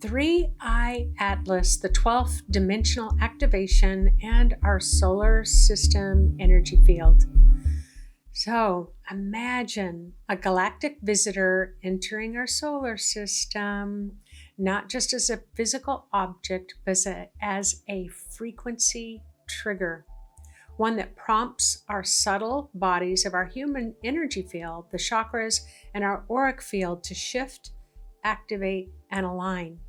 3-eye atlas, the 12th dimensional activation, and our solar system energy field. So imagine a galactic visitor entering our solar system, not just as a physical object, but as a frequency trigger, one that prompts our subtle bodies of our human energy field, the chakras, and our auric field to shift, activate, and align.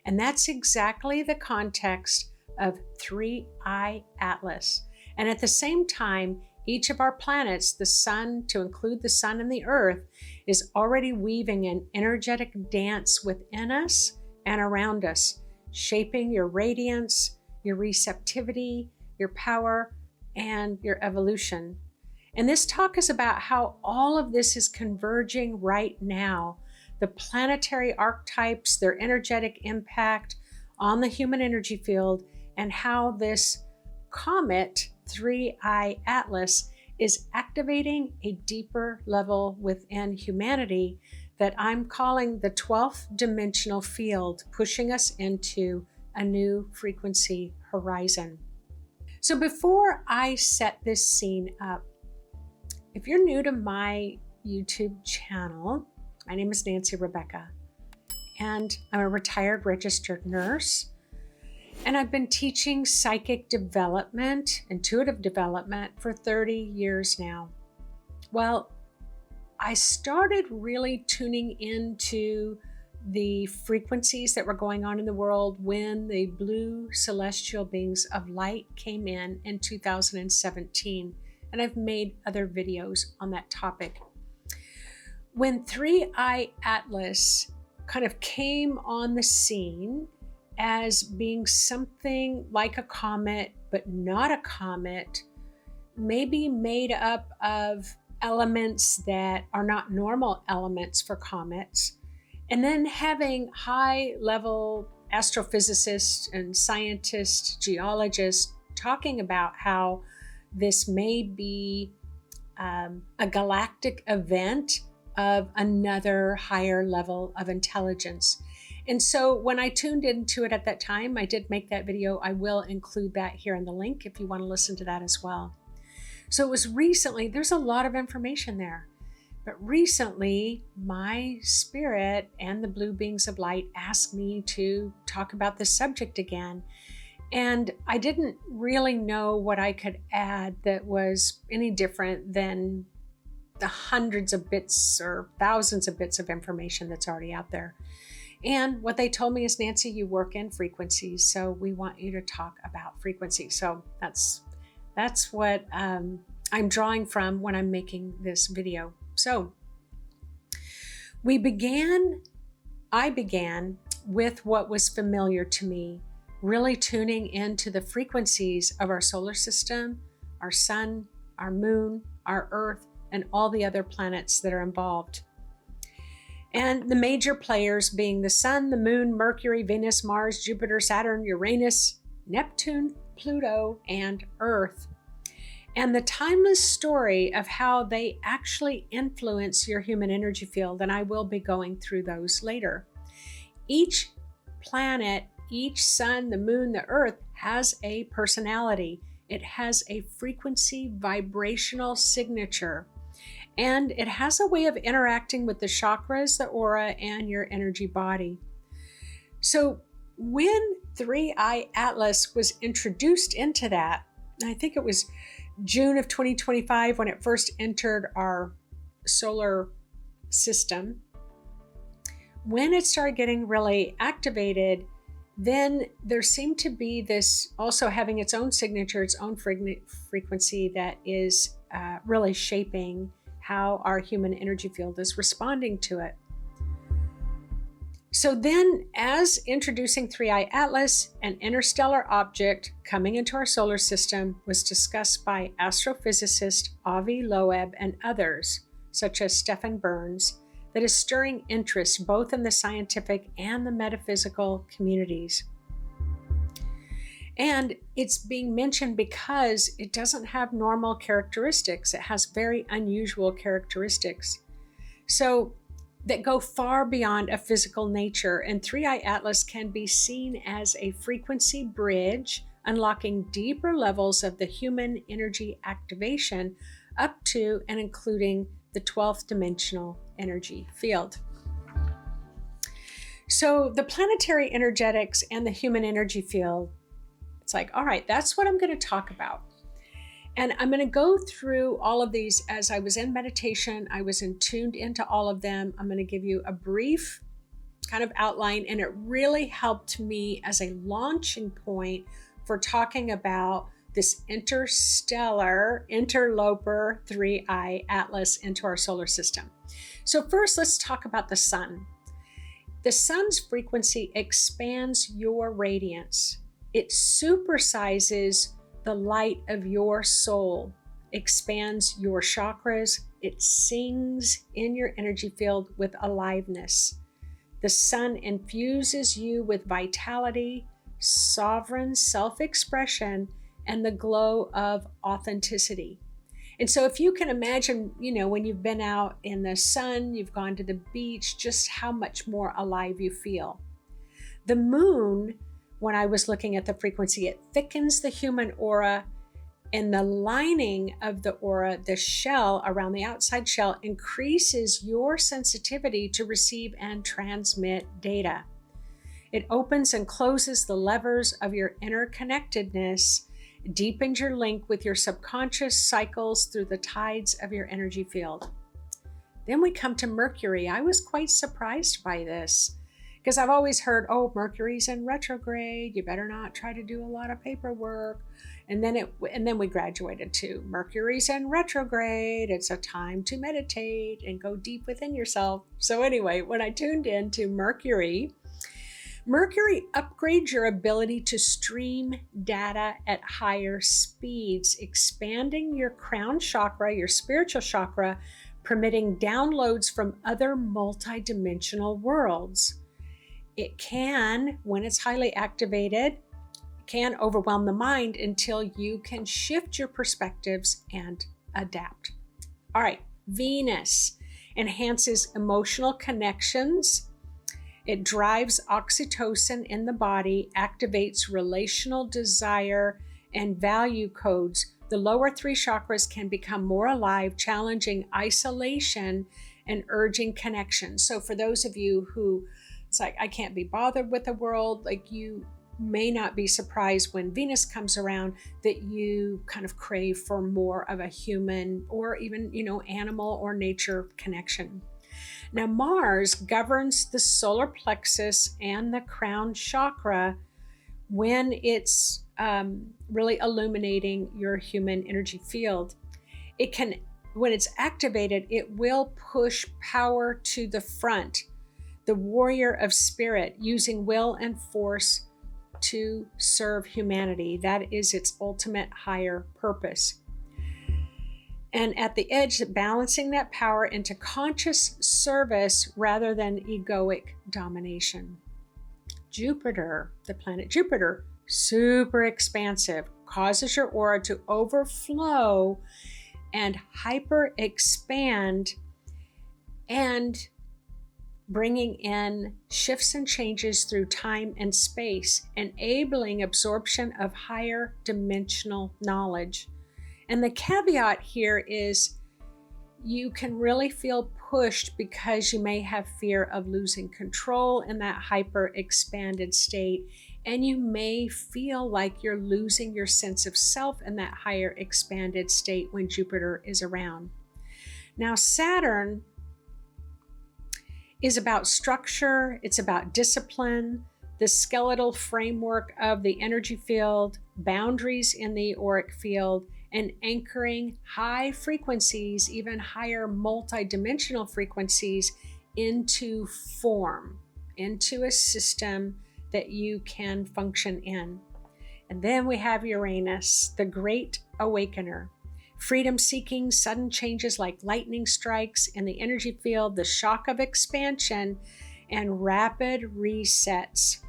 And that's exactly the context of 3-eye atlas. And at the same time, each of our planets, the sun, to include the sun and the earth, is already weaving an energetic dance within us and around us, shaping your radiance, your receptivity, your power, and your evolution. And this talk is about how all of this is converging right now. The planetary archetypes, their energetic impact on the human energy field, and how this Comet 3-eye atlas is activating a deeper level within humanity that I'm calling the 12th dimensional field, pushing us into a new frequency horizon. So before I set this scene up, if you're new to my YouTube channel, my name is Nancy Rebecca, and I'm a retired registered nurse, and I've been teaching psychic development, intuitive development for 30 years now. Well, I started really tuning into the frequencies that were going on in the world when the blue celestial beings of light came in 2017, and I've made other videos on that topic. When 3-eye atlas kind of came on the scene as being something like a comet, but not a comet, maybe made up of elements that are not normal elements for comets, and then having high-level astrophysicists and scientists, geologists talking about how this may be a galactic event of another higher level of intelligence. And so when I tuned into it at that time, I did make that video. I will include that here in the link if you want to listen to that as well. So it was recently, there's a lot of information there, but recently my spirit and the blue beings of light asked me to talk about this subject again. And I didn't really know what I could add that was any different than the hundreds of bits or thousands of bits of information that's already out there. And what they told me is, Nancy, you work in frequencies, so we want you to talk about frequencies. So that's what I'm drawing from when I'm making this video. So I began with what was familiar to me, really tuning into the frequencies of our solar system, our sun, our moon, our earth, and all the other planets that are involved. And the major players being the sun, the moon, Mercury, Venus, Mars, Jupiter, Saturn, Uranus, Neptune, Pluto, and Earth. And the timeless story of how they actually influence your human energy field, and I will be going through those later. Each planet, each sun, the moon, the earth has a personality. It has a frequency vibrational signature. And it has a way of interacting with the chakras, the aura, and your energy body. So when 3-eye atlas was introduced into that, I think it was June of 2025 when it first entered our solar system, when it started getting really activated, then there seemed to be this also having its own signature, its own frequency that is really shaping how our human energy field is responding to it. So then, as introducing 3-eye atlas, an interstellar object coming into our solar system was discussed by astrophysicist Avi Loeb and others, such as Stephen Burns, that is stirring interest both in the scientific and the metaphysical communities. And it's being mentioned because it doesn't have normal characteristics. It has very unusual characteristics. So that go far beyond a physical nature. And 3i Atlas can be seen as a frequency bridge, unlocking deeper levels of the human energy activation up to and including the 12th dimensional energy field. So the planetary energetics and the human energy field, it's like, all right, that's what I'm going to talk about. And I'm going to go through all of these as I was in meditation. I was tuned into all of them. I'm going to give you a brief kind of outline, and it really helped me as a launching point for talking about this interstellar interloper 3i Atlas into our solar system. So first, let's talk about the sun. The sun's frequency expands your radiance. It supersizes the light of your soul, expands your chakras. It sings in your energy field with aliveness. The sun infuses you with vitality, sovereign self-expression, and the glow of authenticity. And so if you can imagine, when you've been out in the sun, you've gone to the beach, just how much more alive you feel. The moon, when I was looking at the frequency, it thickens the human aura, and the lining of the aura, the shell around the outside shell, increases your sensitivity to receive and transmit data. It opens and closes the levers of your interconnectedness, deepens your link with your subconscious, cycles through the tides of your energy field. Then we come to Mercury. I was quite surprised by this because I've always heard, Mercury's in retrograde. You better not try to do a lot of paperwork. And then we graduated to Mercury's in retrograde. It's a time to meditate and go deep within yourself. So anyway, when I tuned into Mercury upgrades your ability to stream data at higher speeds, expanding your crown chakra, your spiritual chakra, permitting downloads from other multidimensional worlds. It can, when it's highly activated, can overwhelm the mind until you can shift your perspectives and adapt. All right, Venus enhances emotional connections. It drives oxytocin in the body, activates relational desire and value codes. The lower three chakras can become more alive, challenging isolation and urging connection. So for those of you who, it's like, I can't be bothered with the world, like you may not be surprised when Venus comes around that you kind of crave for more of a human or even, animal or nature connection. Now, Mars governs the solar plexus and the crown chakra when it's really illuminating your human energy field. When it's activated, it will push power to the front, the warrior of spirit, using will and force to serve humanity. That is its ultimate higher purpose. And at the edge, balancing that power into conscious service rather than egoic domination. Jupiter, the planet Jupiter, super expansive, causes your aura to overflow and hyper expand, and bringing in shifts and changes through time and space, enabling absorption of higher dimensional knowledge. And the caveat here is you can really feel pushed because you may have fear of losing control in that hyper expanded state. And you may feel like you're losing your sense of self in that higher expanded state when Jupiter is around. Now, Saturn is about structure. It's about discipline, the skeletal framework of the energy field, boundaries in the auric field, and anchoring high frequencies, even higher multidimensional frequencies, into form, into a system that you can function in. And then we have Uranus, the great awakener. Freedom-seeking, sudden changes like lightning strikes in the energy field, the shock of expansion, and rapid resets.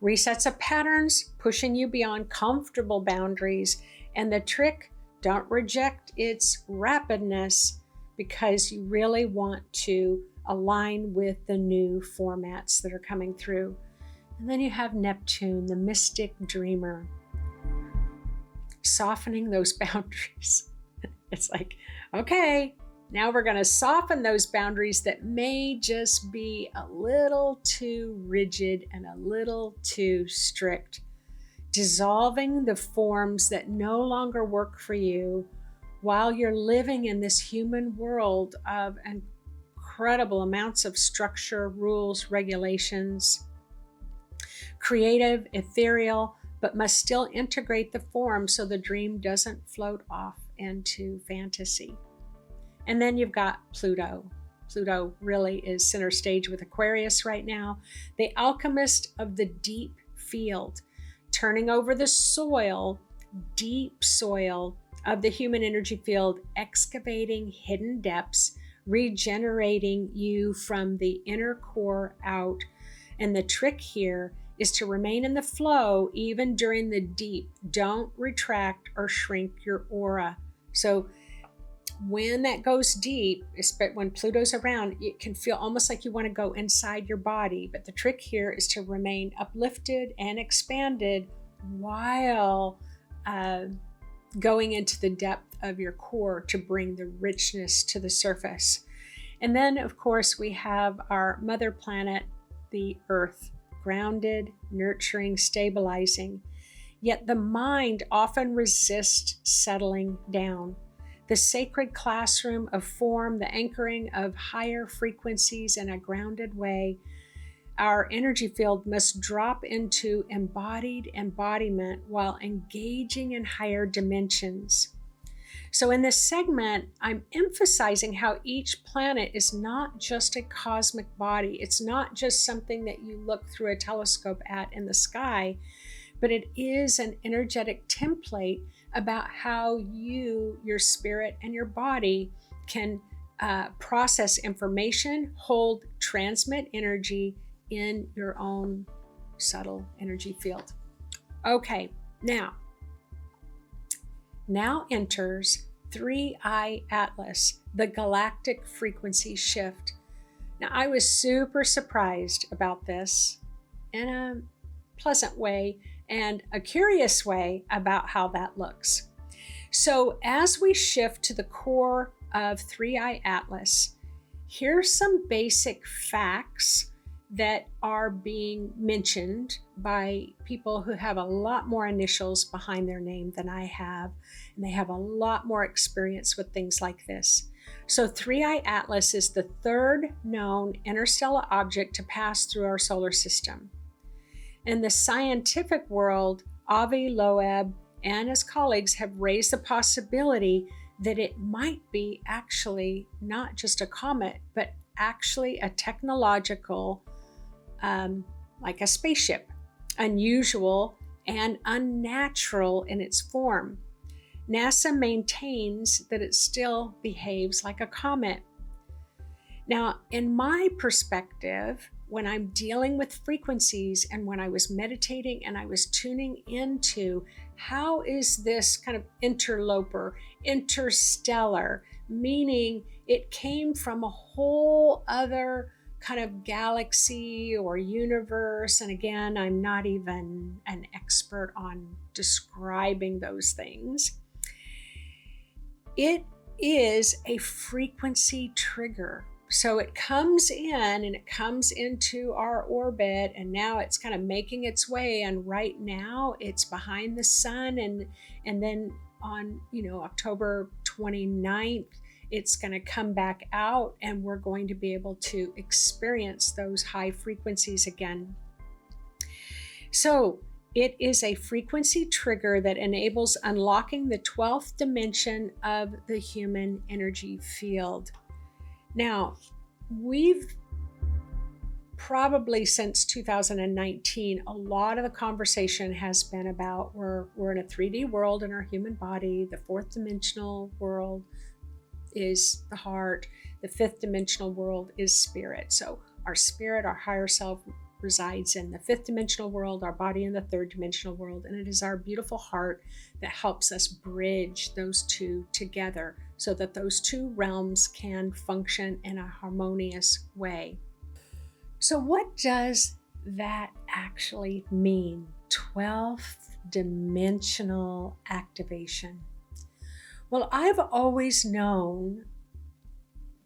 Resets of patterns, pushing you beyond comfortable boundaries. And the trick, don't reject its rapidness, because you really want to align with the new formats that are coming through. And then you have Neptune, the mystic dreamer, softening those boundaries. It's like, okay, now we're going to soften those boundaries that may just be a little too rigid and a little too strict, dissolving the forms that no longer work for you while you're living in this human world of incredible amounts of structure, rules, regulations, creative, ethereal, but must still integrate the form so the dream doesn't float off into fantasy. And then you've got Pluto. Pluto really is center stage with Aquarius right now, the alchemist of the deep field, turning over the soil, deep soil of the human energy field, excavating hidden depths, regenerating you from the inner core out. And the trick here is to remain in the flow even during the deep. Don't retract or shrink your aura. So when that goes deep, when Pluto's around, it can feel almost like you want to go inside your body. But the trick here is to remain uplifted and expanded while going into the depth of your core to bring the richness to the surface. And then, of course, we have our mother planet, the Earth, grounded, nurturing, stabilizing. Yet the mind often resists settling down. The sacred classroom of form, the anchoring of higher frequencies in a grounded way, our energy field must drop into embodied embodiment while engaging in higher dimensions. So in this segment, I'm emphasizing how each planet is not just a cosmic body. It's not just something that you look through a telescope at in the sky, but it is an energetic template about how you, your spirit, and your body can process information, hold, transmit energy in your own subtle energy field. Okay, now enters 3i Atlas, the galactic frequency shift. Now, I was super surprised about this in a pleasant way and a curious way about how that looks. So as we shift to the core of 3i Atlas, here's some basic facts that are being mentioned by people who have a lot more initials behind their name than I have, and they have a lot more experience with things like this. So 3i Atlas is the third known interstellar object to pass through our solar system. In the scientific world, Avi Loeb and his colleagues have raised the possibility that it might be actually not just a comet, but actually a technological like a spaceship, unusual and unnatural in its form. NASA maintains that it still behaves like a comet. Now, in my perspective, when I'm dealing with frequencies and when I was meditating and I was tuning into how is this kind of interloper, interstellar, meaning it came from a whole other kind of galaxy or universe. And again, I'm not even an expert on describing those things. It is a frequency trigger. So it comes in and it comes into our orbit, and now it's kind of making its way. And right now it's behind the sun. And then on, October 29th, it's going to come back out and we're going to be able to experience those high frequencies again. So it is a frequency trigger that enables unlocking the 12th dimension of the human energy field. Now, we've probably since 2019, a lot of the conversation has been about we're in a 3D world in our human body. The fourth dimensional world is the heart. The fifth dimensional world is spirit. So our spirit, our higher self, resides in the fifth dimensional world, our body in the third dimensional world, and it is our beautiful heart that helps us bridge those two together so that those two realms can function in a harmonious way. So what does that actually mean? 12th dimensional activation. Well, I've always known,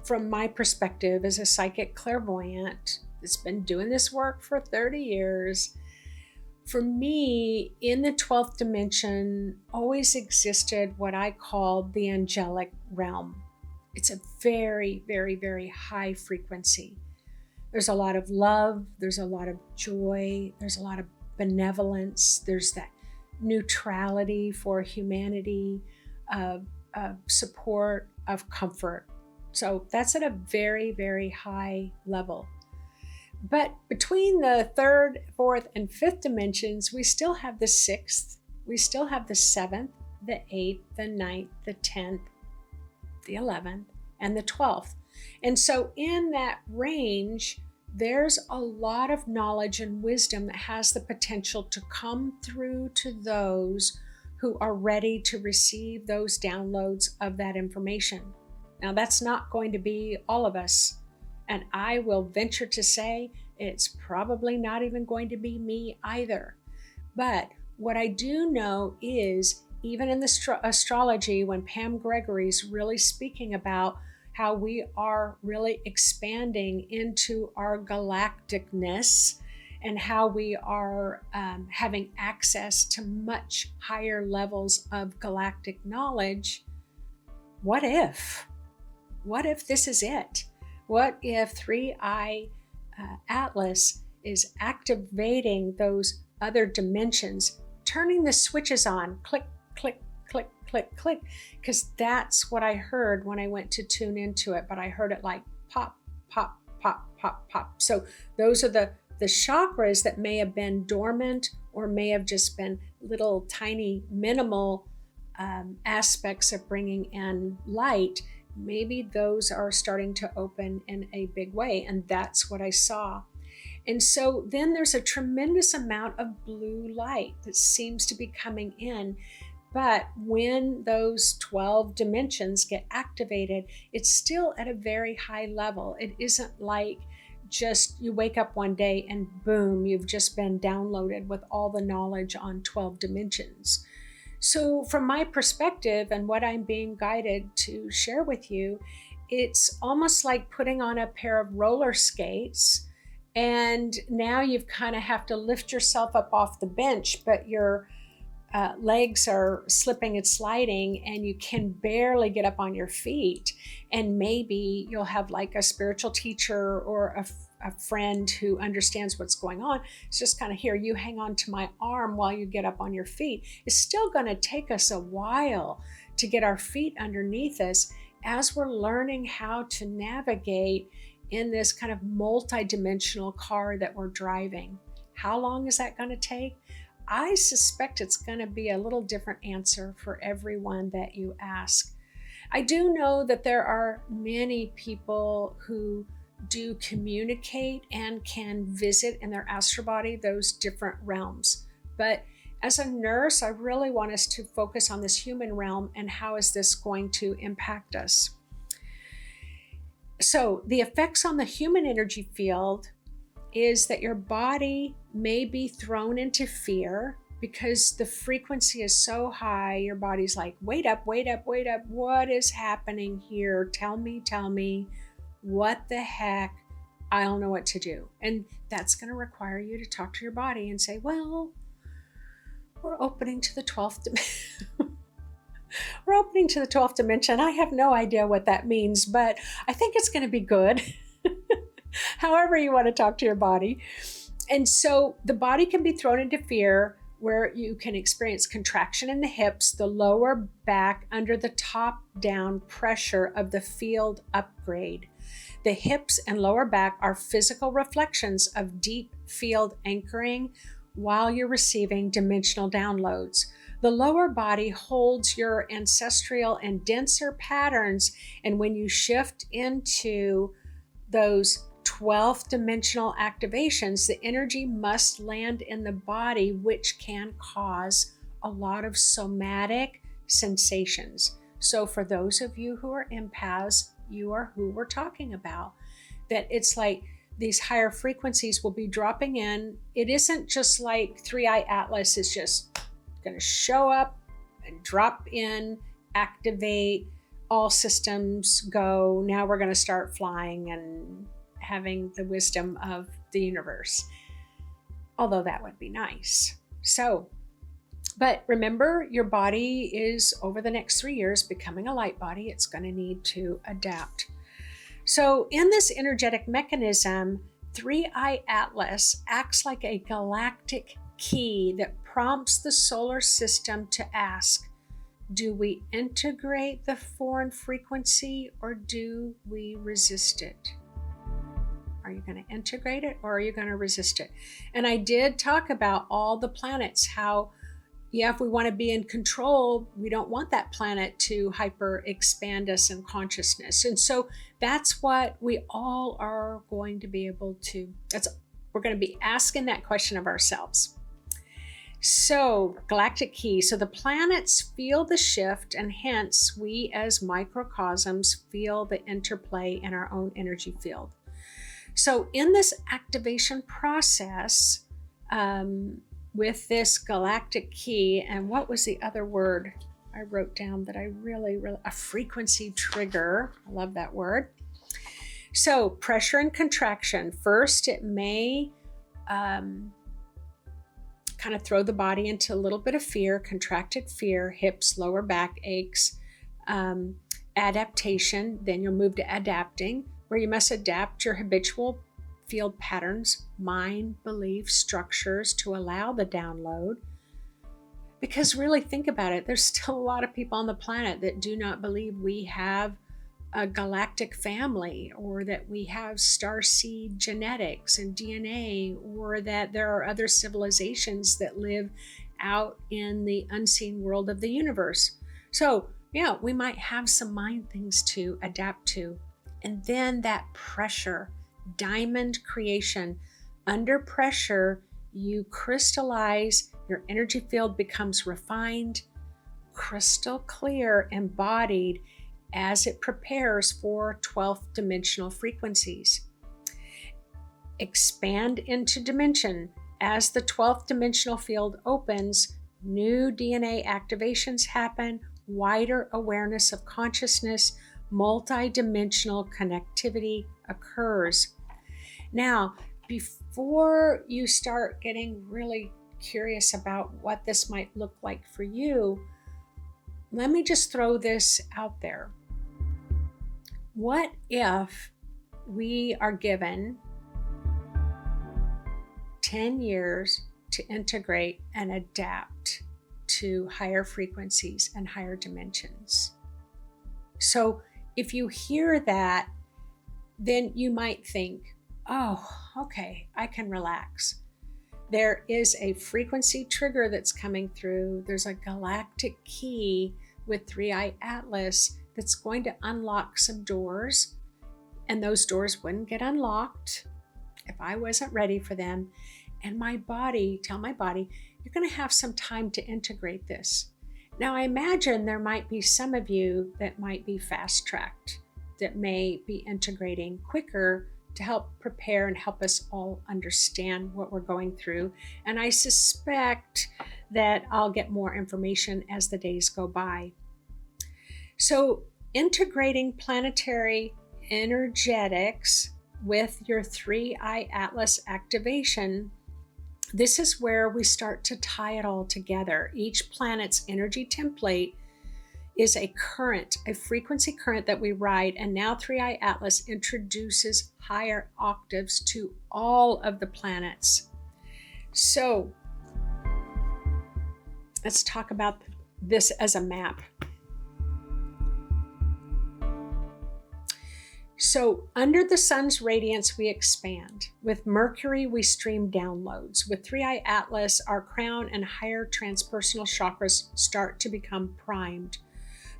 from my perspective as a psychic clairvoyant that's been doing this work for 30 years, for me, in the 12th dimension always existed what I call the angelic realm. It's a very, very, very high frequency. There's a lot of love, there's a lot of joy, there's a lot of benevolence, there's that neutrality for humanity, support, of comfort. So that's at a very, very high level. But between the third, fourth, and fifth dimensions, we still have the sixth, we still have the seventh, the eighth, the ninth, the 10th, the 11th, and the 12th. And so in that range, there's a lot of knowledge and wisdom that has the potential to come through to those who are ready to receive those downloads of that information. Now, that's not going to be all of us. And I will venture to say it's probably not even going to be me either. But what I do know is, even in the astrology, when Pam Gregory's really speaking about how we are really expanding into our galacticness and how we are having access to much higher levels of galactic knowledge, what if? What if this is it? What if 3i Atlas is activating those other dimensions, turning the switches on, click, click, click, click, click, because that's what I heard when I went to tune into it, but I heard it like pop, pop, pop, pop, pop. So those are the chakras that may have been dormant or may have just been little tiny minimal aspects of bringing in light. Maybe those are starting to open in a big way, and that's what I saw. And so then there's a tremendous amount of blue light that seems to be coming in. But when those 12 dimensions get activated, it's still at a very high level. It isn't like just you wake up one day and boom, you've just been downloaded with all the knowledge on 12 dimensions. So from my perspective and what I'm being guided to share with you, it's almost like putting on a pair of roller skates, and now you've kind of have to lift yourself up off the bench, but your legs are slipping and sliding and you can barely get up on your feet. And maybe you'll have like a spiritual teacher or a friend who understands what's going on. It's just kind of, here, you hang on to my arm while you get up on your feet. It's still going to take us a while to get our feet underneath us as we're learning how to navigate in this kind of multi-dimensional car that we're driving. How long is that going to take? I suspect it's going to be a little different answer for everyone that you ask. I do know that there are many people who do communicate and can visit in their astral body those different realms. But as a nurse, I really want us to focus on this human realm and how is this going to impact us. So the effects on the human energy field is that your body may be thrown into fear because the frequency is so high. Your body's like, wait up, wait up, wait up. What is happening here? Tell me, what the heck? I don't know what to do. And that's going to require you to talk to your body and say, well, we're opening to the 12th dimension. We're opening to the 12th dimension. I have no idea what that means, but I think it's going to be good. However you want to talk to your body. And so the body can be thrown into fear, where you can experience contraction in the hips, the lower back, under the top down pressure of the field upgrade. The hips and lower back are physical reflections of deep field anchoring while you're receiving dimensional downloads. The lower body holds your ancestral and denser patterns, and when you shift into those 12th dimensional activations, the energy must land in the body, which can cause a lot of somatic sensations. So for those of you who are empaths, you are who we're talking about. That it's like these higher frequencies will be dropping in. It isn't just like 3i Atlas is just going to show up and drop in, activate, all systems go. Now we're going to start flying and having the wisdom of the universe. Although that would be nice. So, but remember, your body is over the next 3 years becoming a light body. It's going to need to adapt. So in this energetic mechanism, 3i Atlas acts like a galactic key that prompts the solar system to ask, do we integrate the foreign frequency or do we resist it? Are you going to integrate it or are you going to resist it? And I did talk about all the planets, how, yeah, if we want to be in control, we don't want that planet to hyper expand us in consciousness. And so that's what we all are going to be able to, we're going to be asking that question of ourselves. So, galactic key. So the planets feel the shift, and hence we as microcosms feel the interplay in our own energy field. So in this activation process, with this galactic key, and what was the other word I wrote down that I really, a frequency trigger. I love that word. So pressure and contraction. First, it may kind of throw the body into a little bit of fear, contracted fear, hips, lower back aches, adaptation. Then you'll move to adapting, where you must adapt your habitual field patterns, mind, belief, structures to allow the download. Because really think about it, there's still a lot of people on the planet that do not believe we have a galactic family, or that we have starseed genetics and DNA, or that there are other civilizations that live out in the unseen world of the universe. So yeah, we might have some mind things to adapt to. And then that pressure, diamond creation. Under pressure, you crystallize, your energy field becomes refined, crystal clear, embodied, as it prepares for 12th dimensional frequencies. Expand into dimension. As the 12th dimensional field opens, new DNA activations happen, wider awareness of consciousness, multi-dimensional connectivity occurs. Now, before you start getting really curious about what this might look like for you, let me just throw this out there. What if we are given 10 years to integrate and adapt to higher frequencies and higher dimensions? So if you hear that, then you might think, oh, okay, I can relax. There is a frequency trigger that's coming through. There's a galactic key with 3i Atlas that's going to unlock some doors, and those doors wouldn't get unlocked if I wasn't ready for them. And my body, tell my body, you're going to have some time to integrate this. Now, I imagine there might be some of you that might be fast-tracked, that may be integrating quicker to help prepare and help us all understand what we're going through. And I suspect that I'll get more information as the days go by. So integrating planetary energetics with your 3i Atlas activation, this is where we start to tie it all together. Each planet's energy template is a current, a frequency current that we ride, and now 3i Atlas introduces higher octaves to all of the planets. So let's talk about this as a map. So under the sun's radiance, we expand. With Mercury, we stream downloads. With 3i Atlas, our crown and higher transpersonal chakras start to become primed.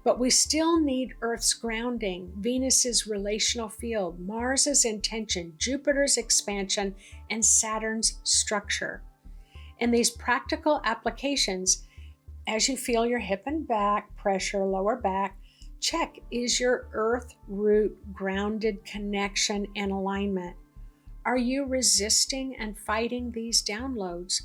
But we still need Earth's grounding, Venus's relational field, Mars's intention, Jupiter's expansion, and Saturn's structure. In these practical applications, as you feel your hip and back pressure, lower back, check, is your earth root grounded, connection, and alignment? Are you resisting and fighting these downloads?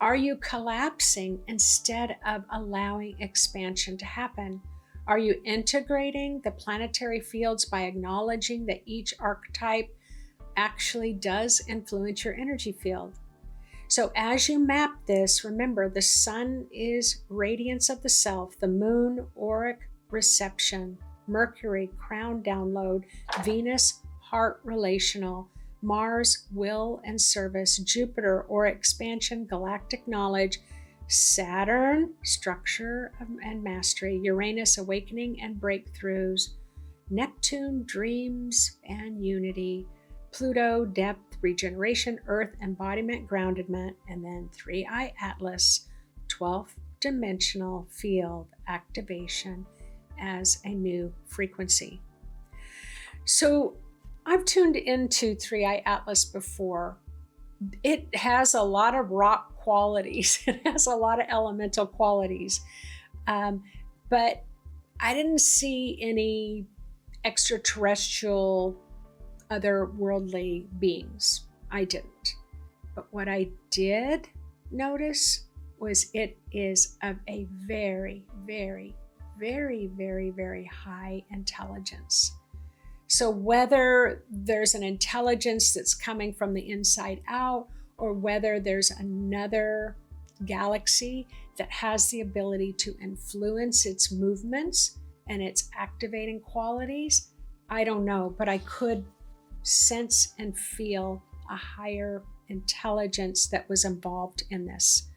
Are you collapsing instead of allowing expansion to happen? Are you integrating the planetary fields by acknowledging that each archetype actually does influence your energy field? So as you map this, remember the sun is radiance of the self, the moon, auric reception, Mercury, crown download, Venus, heart relational, Mars, will and service, Jupiter, or expansion, galactic knowledge, Saturn, structure and mastery, Uranus, awakening and breakthroughs, Neptune, dreams and unity, Pluto, depth, regeneration, Earth, embodiment, groundedment, and then 3i Atlas, 12th dimensional field activation as a new frequency. So I've tuned into 3i Atlas before. It has a lot of rock qualities. It has a lot of elemental qualities. But I didn't see any extraterrestrial, otherworldly beings. I didn't. But what I did notice was it is of a very, very, very, very, very high intelligence. So whether there's an intelligence that's coming from the inside out, or whether there's another galaxy that has the ability to influence its movements and its activating qualities, I don't know, but I could sense and feel a higher intelligence that was involved in this.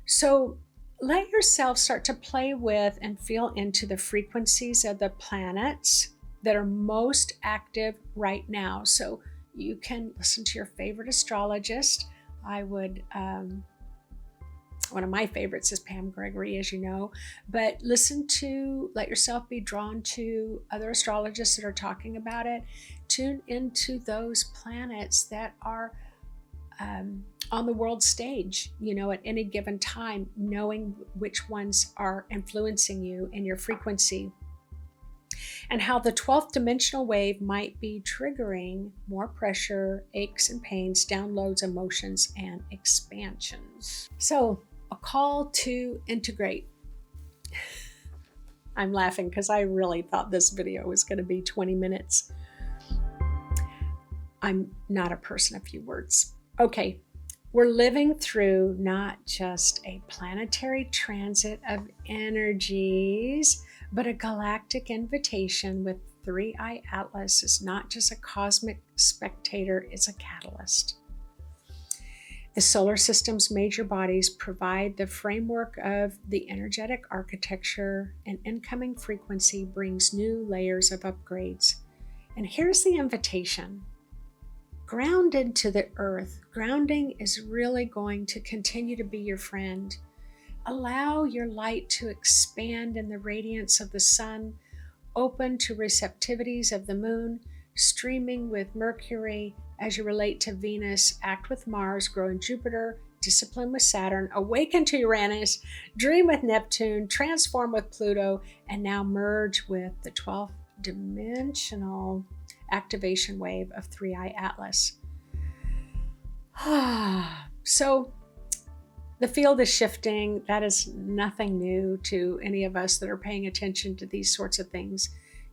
So let yourself start to play with and feel into the frequencies of the planets that are most active right now. So you can listen to your favorite astrologist. I would, one of my favorites is Pam Gregory, as you know, but let yourself be drawn to other astrologists that are talking about it. Tune into those planets that are on the world stage, at any given time, knowing which ones are influencing you in your frequency, and how the 12th dimensional wave might be triggering more pressure, aches and pains, downloads, emotions, and expansions. So, a call to integrate. I'm laughing because I really thought this video was going to be 20 minutes. I'm not a person of few words. Okay, we're living through not just a planetary transit of energies, but a galactic invitation with 3i Atlas. Is not just a cosmic spectator, it's a catalyst. The solar system's major bodies provide the framework of the energetic architecture, and incoming frequency brings new layers of upgrades. And here's the invitation. Grounded to the earth, grounding is really going to continue to be your friend. Allow your light to expand in the radiance of the sun, open to receptivities of the moon, streaming with Mercury as you relate to Venus, act with Mars, grow in Jupiter, discipline with Saturn, awaken to Uranus, dream with Neptune, transform with Pluto, and now merge with the 12th dimensional activation wave of 3i Atlas. So the field is shifting. That is nothing new to any of us that are paying attention to these sorts of things.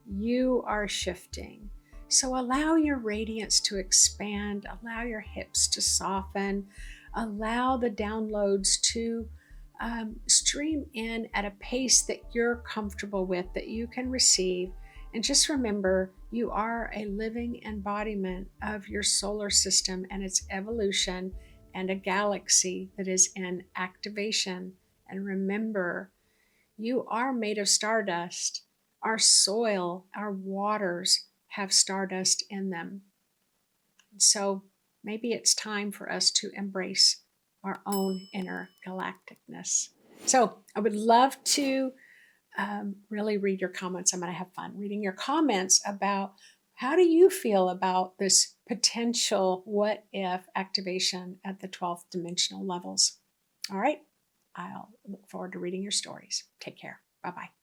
You are shifting. So allow your radiance to expand, allow your hips to soften, allow the downloads to stream in at a pace that you're comfortable with, that you can receive. And just remember, you are a living embodiment of your solar system and its evolution, and a galaxy that is in activation. And remember, you are made of stardust. Our soil, our waters have stardust in them. So maybe it's time for us to embrace our own inner galacticness. So I would love to really read your comments. I'm going to have fun reading your comments about how do you feel about this potential what if activation at the 12th dimensional levels. All right. I'll look forward to reading your stories. Take care. Bye-bye.